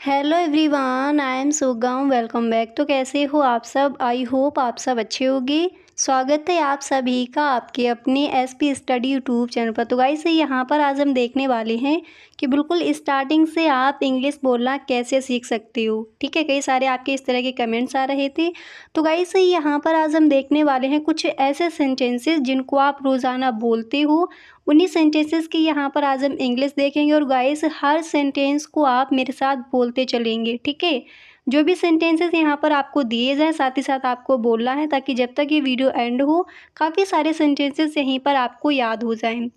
Hello everyone, I am सुगम। Welcome back. तो कैसे हो आप सब? आई होप आप सब अच्छे होंगे। स्वागत है आप सभी का आपके अपने एसपी स्टडी यूट्यूब चैनल पर। तो गाइस यहाँ पर आज हम देखने वाले हैं कि बिल्कुल स्टार्टिंग से आप इंग्लिश बोलना कैसे सीख सकते हो। ठीक है, कई सारे आपके इस तरह के कमेंट्स आ रहे थे। तो गाइस यहाँ पर आज हम देखने वाले हैं कुछ ऐसे सेंटेंसेस जिनको आप रोज़ाना बोलते हो। उन्हीं सेंटेंसेस की यहाँ पर आज हम इंग्लिश देखेंगे और गाइस हर सेंटेंस को आप मेरे साथ बोलते चलेंगे। ठीक है, जो भी सेंटेंसेस यहाँ पर आपको दिए जाएं साथ ही साथ आपको बोलना है, ताकि जब तक ये वीडियो एंड हो काफ़ी सारे सेंटेंसेस यहीं पर आपको याद हो जाएं।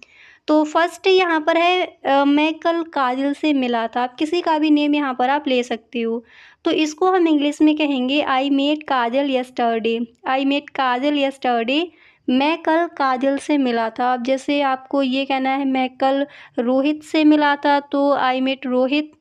तो फर्स्ट यहाँ पर है मैं कल काजल से मिला था। आप किसी का भी नेम यहाँ पर आप ले सकते हो। तो इसको हम इंग्लिश में कहेंगे I met Kajal yesterday. I met Kajal yesterday. मैं कल काजल से मिला था। अब जैसे आपको ये कहना है मैं कल रोहित से मिला था, तो आई मेट रोहित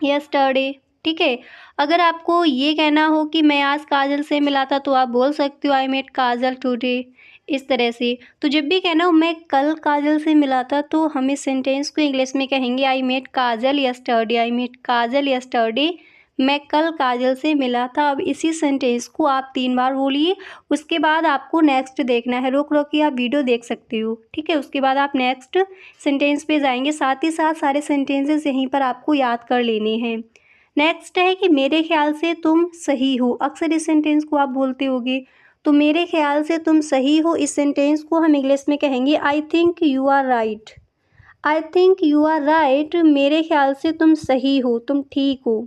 यस्टरडे। ठीक है, अगर आपको ये कहना हो कि मैं आज काजल से मिला था, तो आप बोल सकते हो आई मेट काजल टुडे। इस तरह से तो जब भी कहना हो मैं कल काजल से मिला था, तो हम इस सेंटेंस को इंग्लिश में कहेंगे I met Kajal yesterday. I met Kajal yesterday. मैं कल काजल से मिला था। अब इसी सेंटेंस को आप 3 बार बोलिए। उसके बाद आपको नेक्स्ट देखना है। रोक रोक के आप वीडियो देख सकते हो। ठीक है, उसके बाद आप नेक्स्ट सेंटेंस पे जाएंगे। साथ ही साथ सारे सेंटेंसेस यहीं पर आपको याद कर लेने हैं। नेक्स्ट है कि मेरे ख्याल से तुम सही हो। अक्सर इस सेंटेंस को आप बोलते होगे। तो मेरे ख्याल से तुम सही हो, इस सेंटेंस को हम इंग्लिश में कहेंगे I think you are right. I think you are right. मेरे ख्याल से तुम सही हो, तुम ठीक हो।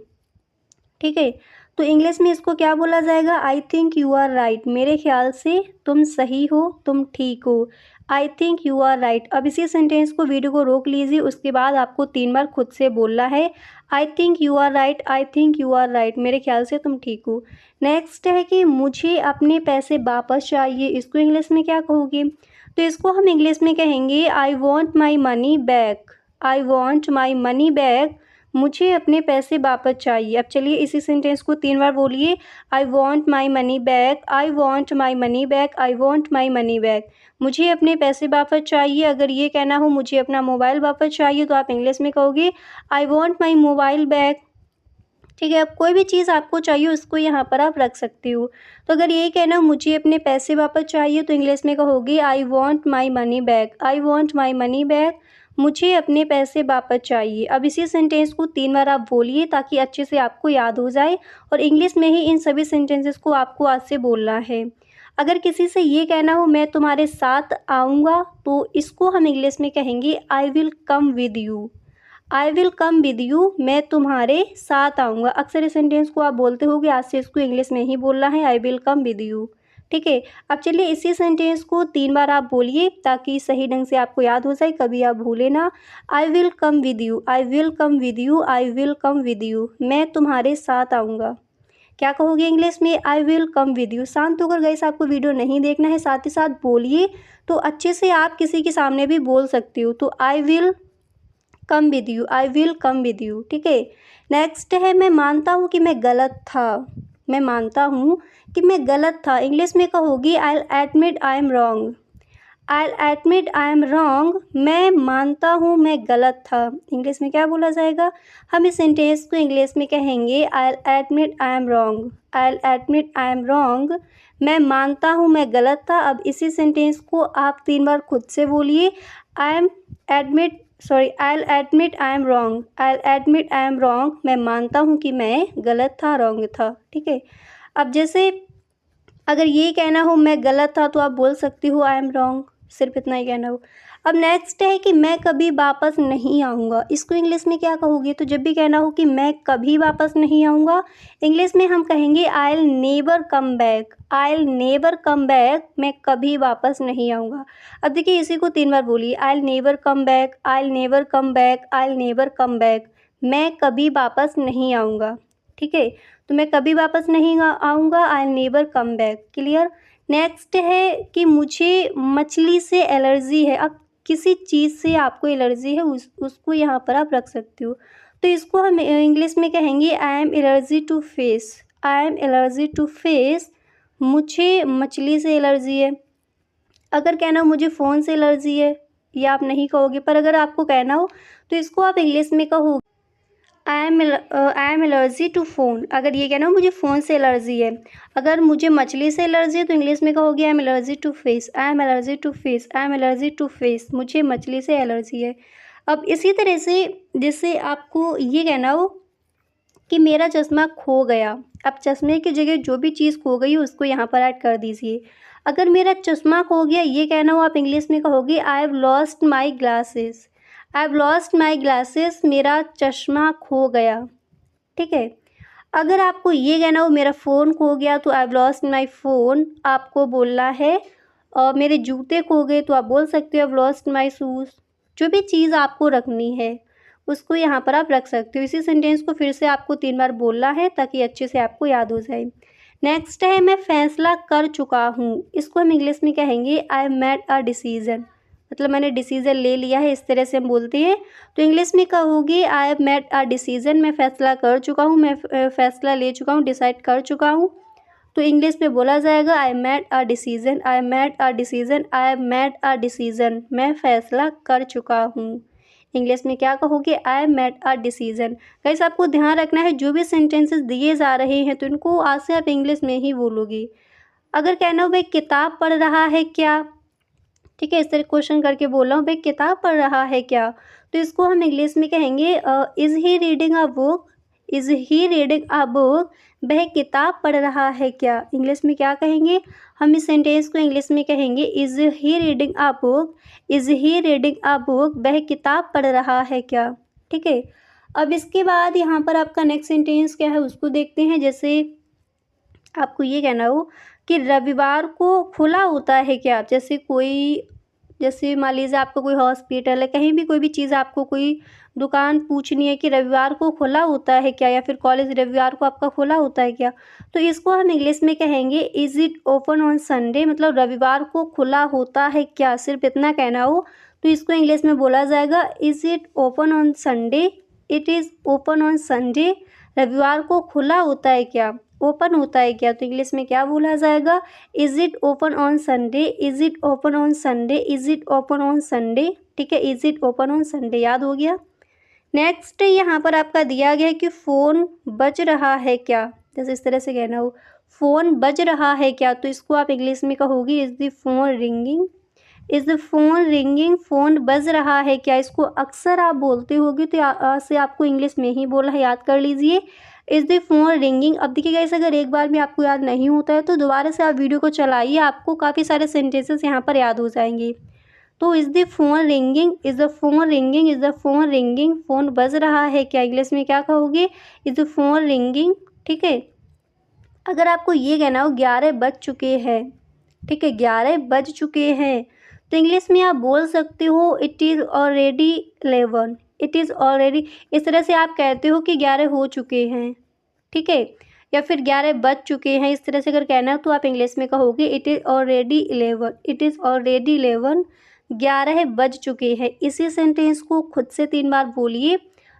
ठीक है, तो इंग्लिश में इसको क्या बोला जाएगा? I think you are right. मेरे ख्याल से तुम सही हो, तुम ठीक हो। I think you are right. अब इसी सेंटेंस को वीडियो को रोक लीजिए। उसके बाद आपको 3 बार खुद से बोलना है I think you are right. I think you are right. मेरे ख्याल से तुम ठीक हो। नेक्स्ट है कि मुझे अपने पैसे वापस चाहिए। इसको इंग्लिश में क्या कहोगे? तो इसको हम इंग्लिश में कहेंगे I want my money back. I want my money back. मुझे अपने पैसे वापस चाहिए। अब चलिए इसी सेंटेंस को 3 बार बोलिए। I want my money back. I want my money back. I want my money back. मुझे अपने पैसे वापस चाहिए। अगर ये कहना हो मुझे अपना मोबाइल वापस चाहिए, तो आप इंग्लिश में कहोगे I want my mobile back. ठीक है, अब कोई भी चीज़ आपको चाहिए उसको यहाँ पर आप रख सकते हो। तो अगर यही कहना हो मुझे अपने पैसे वापस चाहिए, तो इंग्लिश में कहोगे I want my money back. I want my money back. मुझे अपने पैसे वापस चाहिए। अब इसी सेंटेंस को 3 बार आप बोलिए, ताकि अच्छे से आपको याद हो जाए। और इंग्लिश में ही इन सभी सेंटेंसेस को आपको आज से बोलना है। अगर किसी से ये कहना हो मैं तुम्हारे साथ आऊँगा, तो इसको हम इंग्लिश में कहेंगे I will come with you. I will come with you. मैं तुम्हारे साथ आऊँगा। अक्सर इस सेंटेंस को आप बोलते होगे। आज से इसको इंग्लिश में ही बोलना है I will come with you. ठीक है, अब चलिए इसी सेंटेंस को 3 बार आप बोलिए, ताकि सही ढंग से आपको याद हो जाए, कभी आप भूले ना। I will come with you. I will come with you. I will come with you. मैं तुम्हारे साथ आऊँगा। क्या कहोगे इंग्लिश में? I will come with you. शांत होकर गाइस आपको वीडियो नहीं देखना है, साथ ही साथ बोलिए। तो अच्छे से आप किसी के सामने भी बोल सकते हो। तो I will come with you. I will come with you. ठीक है, नेक्स्ट है मैं मानता हूँ कि मैं गलत था। मैं मानता हूँ कि मैं गलत था। इंग्लिश में कहोगी I admit I am wrong. I admit I am wrong. मैं मानता हूँ मैं गलत था। इंग्लिश में क्या बोला जाएगा? हम इस सेंटेंस को इंग्लिश में कहेंगे आई admit I am wrong. I admit I am wrong. मैं मानता हूँ मैं गलत था। अब इसी सेंटेंस को आप 3 बार खुद से बोलिए। I am admit I admit I am wrong. I admit I am wrong. मैं मानता हूँ कि मैं गलत था, रॉन्ग था। ठीक है, अब जैसे अगर ये कहना हो मैं गलत था, तो आप बोल सकती हो आई एम रॉन्ग। सिर्फ इतना ही कहना हो। अब नेक्स्ट है कि मैं कभी वापस नहीं आऊँगा। इसको इंग्लिश में क्या कहोगे? तो जब भी कहना हो कि मैं कभी वापस नहीं आऊँगा, इंग्लिश में हम कहेंगे I will never come back. I will never come back. मैं कभी वापस नहीं आऊँगा। अब देखिए इसी को 3 बार बोलिए। I will never come back. I will never come back. I will never come back. मैं कभी वापस नहीं आऊँगा। ठीक है, तो मैं कभी वापस नहीं आऊँगा। I never come back. Clear. Next है कि मुझे मछली से एलर्जी है। अब किसी चीज़ से आपको एलर्जी है, उसको यहाँ पर आप रख सकते हो। तो इसको हम इंग्लिश में कहेंगे I am allergy to fish. I am allergy to fish. मुझे मछली से एलर्जी है। अगर कहना हो मुझे फ़ोन से एलर्जी है, या आप नहीं कहोगे, पर अगर आपको कहना हो तो इसको आप इंग्लिश में कहोगे I am allergy to phone. अगर ये कहना हो मुझे फ़ोन से एलर्जी है। अगर मुझे मछली से एलर्जी है तो इंग्लिश में कहोगे I am allergy to fish. I am allergy to fish. I am allergy to fish. मुझे मछली से एलर्जी है। अब इसी तरह से जैसे आपको ये कहना हो कि मेरा चश्मा खो गया। अब चश्मे की जगह जो भी चीज़ खो गई उसको यहाँ पर ऐड कर दीजिए। अगर मेरा चश्मा खो गया ये कहना हो आप इंग्लिश में कहोगे I have lost my glasses. I have lost my glasses, मेरा चश्मा खो गया। ठीक है। अगर आपको ये कहना हो मेरा फ़ोन खो गया तो I have lost my phone आपको बोलना है। और मेरे जूते खो गए तो आप बोल सकते हो I have lost my shoes. जो भी चीज़ आपको रखनी है उसको यहाँ पर आप रख सकते हो। इसी सेंटेंस को फिर से आपको 3 बार बोलना है ताकि अच्छे से आपको याद हो जाए। नेक्स्ट है मैं फ़ैसला कर चुका हूँ। इसको हम इंग्लिश में कहेंगे आई मेड अ डिसीज़न। मतलब मैंने डिसीज़न ले लिया है, इस तरह से हम बोलते हैं। तो इंग्लिश में कहोगे I have made a decision. मैं फ़ैसला कर चुका हूँ, मैं फ़ैसला ले चुका हूँ, डिसाइड कर चुका हूँ। तो इंग्लिश में बोला जाएगा I made a decision. I made a decision. I made a decision. मैं फ़ैसला कर चुका हूँ। इंग्लिश में क्या कहोगे I made a decision. Guys आपको ध्यान रखना है जो भी सेंटेंसेस दिए जा रहे हैं तो इनको आज से आप इंग्लिश में ही बोलोगे। अगर कहना हो भाई किताब पढ़ रहा है क्या, ठीक है, इस तरह क्वेश्चन करके बोल रहा हूँ भाई किताब पढ़ रहा है क्या, तो इसको हम इंग्लिश में कहेंगे is he reading a book. Is he reading a book. वह किताब पढ़ रहा है क्या। इंग्लिश में क्या कहेंगे, हम इस सेंटेंस को इंग्लिश में कहेंगे is he reading a book. Is he reading a book. वह किताब पढ़ रहा है क्या। ठीक है। अब इसके बाद यहाँ पर आपका नेक्स्ट सेंटेंस क्या है उसको देखते हैं। जैसे आपको ये कहना हो कि रविवार को खुला होता है क्या। जैसे मान लीजिए आपका कोई हॉस्पिटल है, कहीं भी कोई भी चीज़ आपको कोई दुकान पूछनी है कि रविवार को खुला होता है क्या, या फिर कॉलेज रविवार को आपका खुला होता है क्या। तो इसको हम इंग्लिश में कहेंगे is it open on Sunday. मतलब रविवार को खुला होता है क्या, सिर्फ इतना कहना हो तो इसको इंग्लिश में बोला जाएगा is it open on Sunday. It is open on Sunday. रविवार को खुला होता है क्या, ओपन होता है क्या, तो इंग्लिश में क्या बोला जाएगा is it open on Sunday. Is it open on Sunday. Is it open on Sunday. ठीक है, is it open on Sunday याद हो गया। नेक्स्ट यहाँ पर आपका दिया गया है कि फ़ोन बज रहा है क्या। जैसे इस तरह से कहना हो फ़ोन बज रहा है क्या, तो इसको आप इंग्लिश में कहोगे is the phone ringing. Is the phone ringing. Phone बज रहा है क्या, इसको अक्सर आप बोलते होगे तो आज से आपको इंग्लिश में ही बोलना है, याद कर लीजिए इज़ द फ़ोन रिंगिंग। अब देखिए गाइस अगर एक बार में आपको याद नहीं होता है तो दोबारा से आप वीडियो को चलाइए, आपको काफ़ी सारे सेंटेंसेस यहाँ पर याद हो जाएंगे। तो is the phone ringing. Is the phone ringing. Is the phone ringing. Phone बज रहा है क्या, इंग्लिश में क्या कहोगे इज़ द फ़ोन रिंगिंग। ठीक है। अगर आपको ये कहना हो 11 बज चुके हैं, ठीक है, 11 बज चुके हैं, तो इंग्लिश में आप बोल सकते हो it is already 11। It is already. इस तरह से आप कहते हो कि 11 हो चुके हैं। ठीक है, या फिर 11 बज चुके हैं, इस तरह से अगर कहना है तो आप इंग्लिश में कहोगे it is already 11। It is already 11। 11 बज चुके हैं। इसी सेंटेंस को खुद से 3 बार बोलिए।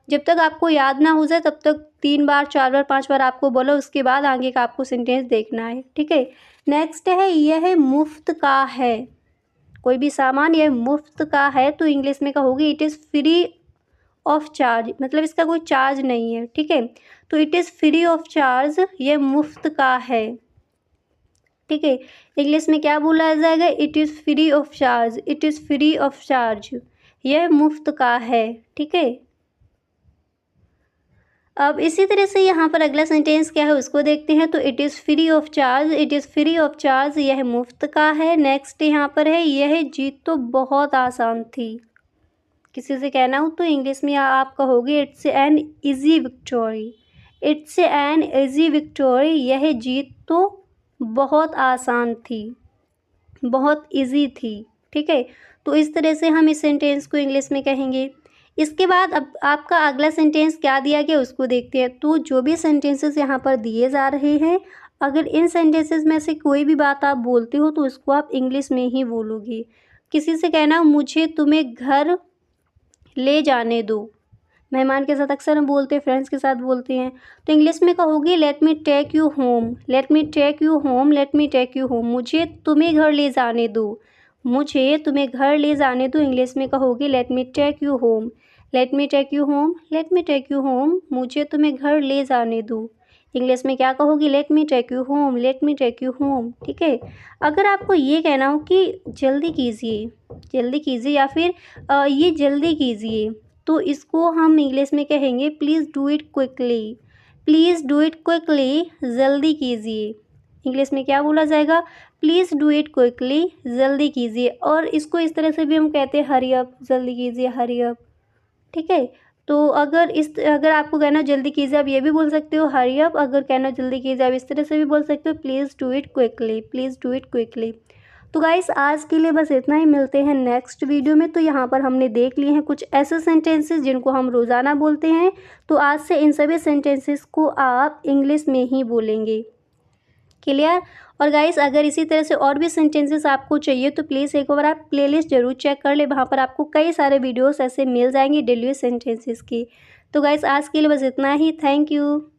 जब तक आपको याद ना हो जाए तब तक 3 बार 4 बार 5 बार आपको बोलो, उसके बाद आगे का आपको सेंटेंस देखना है। ठीक है। नेक्स्ट है यह मुफ्त का है। कोई भी सामान यह मुफ्त का है तो इंग्लिश में कहोगे it is free of charge. मतलब इसका कोई चार्ज नहीं है। ठीक है, तो it is free of charge. यह मुफ्त का है। ठीक है, इंग्लिश में क्या बोला जाएगा it is free of charge. It is free of charge. यह मुफ्त का है। ठीक है। अब इसी तरह से यहाँ पर अगला सेंटेंस क्या है उसको देखते हैं। तो it is free of charge. It is free of charge. यह मुफ्त का है। नेक्स्ट यहाँ पर है यह जीत तो बहुत आसान थी। किसी से कहना हो तो इंग्लिश में आप कहोगे it's an easy victory. It's an easy victory. यह जीत तो बहुत आसान थी, बहुत इजी थी। ठीक है, तो इस तरह से हम इस सेंटेंस को इंग्लिश में कहेंगे। इसके बाद अब आपका अगला सेंटेंस क्या दिया गया उसको देखते हैं। तो जो भी सेंटेंसेस यहाँ पर दिए जा रहे हैं, अगर इन सेंटेंसेस में से कोई भी बात आप बोलते हो तो उसको आप इंग्लिश में ही बोलोगे। किसी से कहना मुझे तुम्हें घर ले जाने दो। मेहमान के साथ अक्सर हम बोलते हैं, फ्रेंड्स के साथ बोलते हैं, तो इंग्लिश में कहोगे let me take you home. Let me take you home. Let me take you home. मुझे तुम्हें घर ले जाने दो। मुझे तुम्हें घर ले जाने दो। इंग्लिश में कहोगे let me take you home. Let me take you home, let me take you home, मुझे तुम्हें घर ले जाने दो। इंग्लिश में क्या कहोगी? Let me take you home, let me take you home. ठीक है। अगर आपको ये कहना हो कि जल्दी कीजिए, जल्दी कीजिए, या फिर ये जल्दी कीजिए, तो इसको हम इंग्लिश में कहेंगे please do it quickly, please do it quickly, जल्दी कीजिए। इंग्लिश में क्या बोला जाएगा? प्लीज़ डू इट क्विकली, जल्दी कीजिए। और इसको इस तरह से भी हम कहते हैं हरी अप, जल्दी कीजिए, हरी अप। ठीक है। तो अगर आपको कहना जल्दी कीजिए, आप ये भी बोल सकते हो हरी अप। अगर कहना जल्दी कीजिए, आप इस तरह से भी बोल सकते हो please do it quickly, please do it quickly. तो गाइस आज के लिए बस इतना ही, मिलते हैं नेक्स्ट वीडियो में। तो यहाँ पर हमने देख लिए हैं कुछ ऐसे सेंटेंसेस जिनको हम रोज़ाना बोलते हैं। तो आज से इन सभी सेंटेंसेस को आप इंग्लिश में ही बोलेंगे। क्लियर? और गाइस अगर इसी तरह से और भी सेंटेंसेस आपको चाहिए तो प्लीज़ एक बार आप प्लेलिस्ट ज़रूर चेक कर ले, वहाँ पर आपको कई सारे वीडियोस ऐसे मिल जाएंगे डेली सेंटेंसेस की। तो गाइस आज के लिए बस इतना ही। Thank you.